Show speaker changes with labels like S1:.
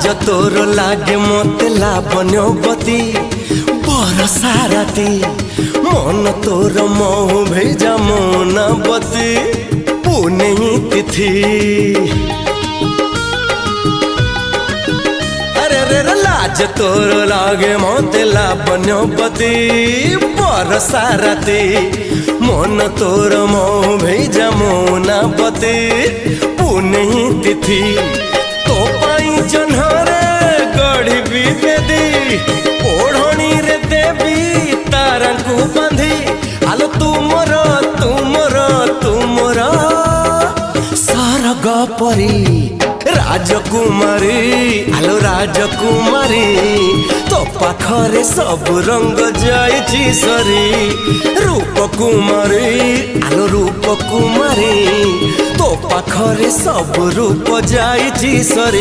S1: लाज तोर लागे मते लावण्यवती बरसा राती मन तोर महु भेजा मौनवती पुण्य तिथि। अरे रे लाज तोर लागे मते लावण्यवती बरसा राती मन तोर महु भेजा मौनवती पुण्य तिथि। तो पाई जन्हरे गढ़ी बेदी ओढ़णी रे देवी तारा को बांधी आलो तुमर तुमर तुमर सरग परी राजकुमारी आलो राजकुमारी तो पाखरे सब रंग जाइछि सरी रूप कुमारी आलो रूप कुमारी तो पाखरे सब रूप जाइछि सरी।